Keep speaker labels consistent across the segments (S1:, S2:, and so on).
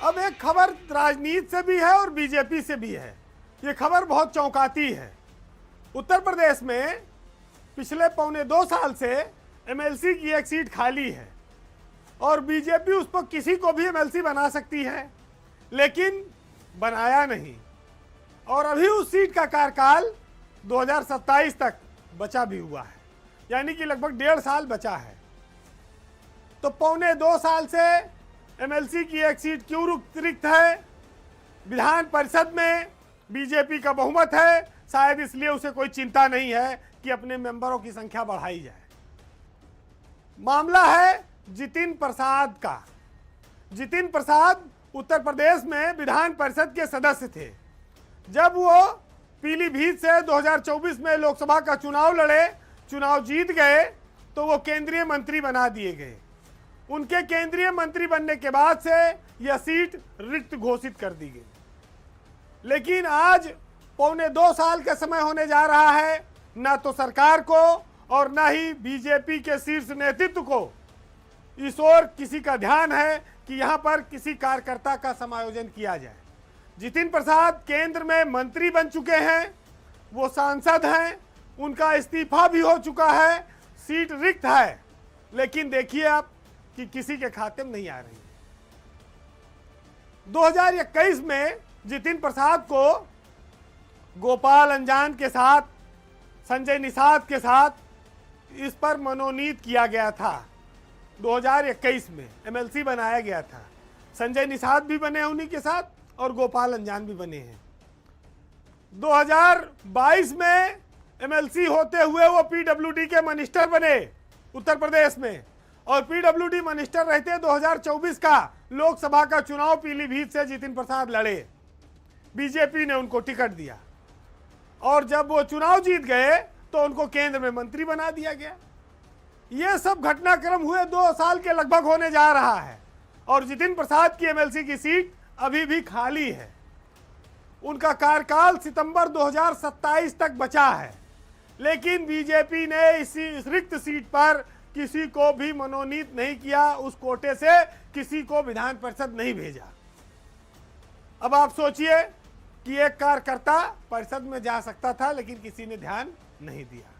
S1: अब एक खबर राजनीति से भी है और बीजेपी से भी है। ये खबर बहुत चौंकाती है। उत्तर प्रदेश में पिछले पौने 2 साल से एमएलसी की एक सीट खाली है और बीजेपी उस पर किसी को भी एमएलसी बना सकती है, लेकिन बनाया नहीं। और अभी उस सीट का कार्यकाल 2027 तक बचा भी हुआ है, यानी कि लगभग 1.5 साल बचा है। तो पौने 2 साल से एमएलसी की एक सीट क्यों रिक्त है? विधान परिषद में बीजेपी का बहुमत है, शायद इसलिए उसे कोई चिंता नहीं है कि अपने मेंबरों की संख्या बढ़ाई जाए। मामला है जितिन प्रसाद का। जितिन प्रसाद उत्तर प्रदेश में विधान परिषद के सदस्य थे। जब वो पीलीभीत से 2024 में लोकसभा का चुनाव लड़े, चुनाव जीत गए, तो वो केंद्रीय मंत्री बना दिए गए। उनके केंद्रीय मंत्री बनने के बाद से यह सीट रिक्त घोषित कर दी गई। लेकिन आज पौने 2 साल का समय होने जा रहा है, ना तो सरकार को और ना ही बीजेपी के शीर्ष नेतृत्व को इस ओर किसी का ध्यान है कि यहां पर किसी कार्यकर्ता का समायोजन किया जाए। जितिन प्रसाद केंद्र में मंत्री बन चुके हैं, वो सांसद हैं, उनका इस्तीफा भी हो चुका है, सीट रिक्त है, लेकिन देखिए आप कि किसी के खाते में नहीं आ रही है। 2021 में जितिन प्रसाद को गोपाल अंजान के साथ, संजय निषाद के साथ इस पर मनोनीत किया गया था। 2021 में एमएलसी बनाया गया था। संजय निषाद भी बने हैं उन्हीं के साथ और गोपाल अंजान भी बने हैं। 2022 में एमएलसी होते हुए वो पीडब्ल्यूडी के मिनिस्टर बने उत्तर प्रदेश में, और पीडब्ल्यूडी मिनिस्टर रहते 2024 का लोकसभा का चुनाव पीलीभीत से जितिन प्रसाद लड़े। बीजेपी ने उनको टिकट दिया और जब वो चुनाव जीत गए तो उनको केंद्र में मंत्री बना दिया गया। ये सब घटनाक्रम हुए 2 साल के लगभग होने जा रहा है और जितिन प्रसाद की एमएलसी की सीट अभी भी खाली है। उनका कार्यकाल सितंबर 2027 तक बचा है, लेकिन बीजेपी ने इसी रिक्त सीट पर किसी को भी मनोनीत नहीं किया, उस कोटे से किसी को विधान परिषद नहीं भेजा। अब आप सोचिए कि एक कार्यकर्ता परिषद में जा सकता था, लेकिन किसी ने ध्यान नहीं दिया।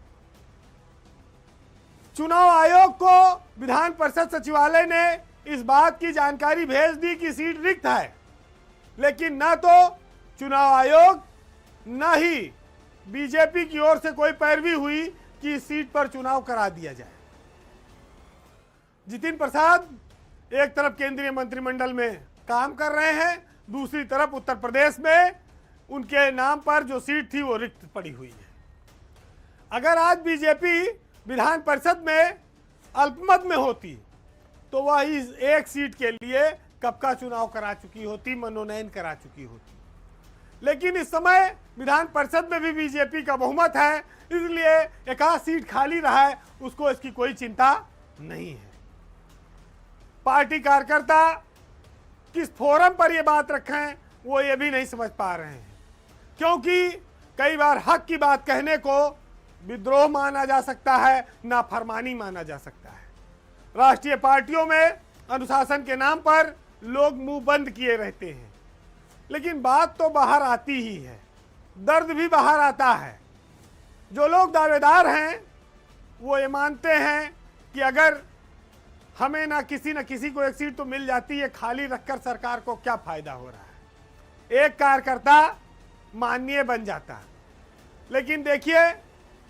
S1: चुनाव आयोग को विधान परिषद सचिवालय ने इस बात की जानकारी भेज दी कि सीट रिक्त है, लेकिन ना तो चुनाव आयोग ना ही बीजेपी की ओर से कोई पैरवी हुई कि इस सीट पर चुनाव करा दिया जाए। जितिन प्रसाद एक तरफ केंद्रीय मंत्रिमंडल में काम कर रहे हैं, दूसरी तरफ उत्तर प्रदेश में उनके नाम पर जो सीट थी वो रिक्त पड़ी हुई है। अगर आज बीजेपी विधान परिषद में अल्पमत में होती तो वह इस एक सीट के लिए कब का चुनाव करा चुकी होती, मनोनयन करा चुकी होती। लेकिन इस समय विधान परिषद में भी बीजेपी का बहुमत है, इसलिए एक आध सीट खाली रहा है, उसको इसकी कोई चिंता नहीं है। पार्टी कार्यकर्ता किस फोरम पर यह बात रखें वो ये भी नहीं समझ पा रहे हैं, क्योंकि कई बार हक की बात कहने को विद्रोह माना जा सकता है, नाफरमानी माना जा सकता है। राष्ट्रीय पार्टियों में अनुशासन के नाम पर लोग मुंह बंद किए रहते हैं, लेकिन बात तो बाहर आती ही है, दर्द भी बाहर आता है। जो लोग दावेदार हैं वो ये मानते हैं कि अगर हमें ना किसी को एक सीट तो मिल जाती है, खाली रखकर सरकार को क्या फायदा हो रहा है। एक कार्यकर्ता माननीय बन जाता, लेकिन देखिए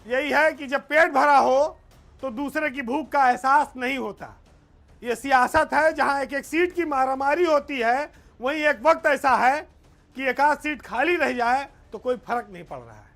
S1: यही है कि जब पेट भरा हो तो दूसरे की भूख का एहसास नहीं होता। ये सियासत है, जहां एक एक सीट की मारामारी होती है, वहीं एक वक्त ऐसा है कि एक आध सीट खाली रह जाए तो कोई फर्क नहीं पड़ रहा है।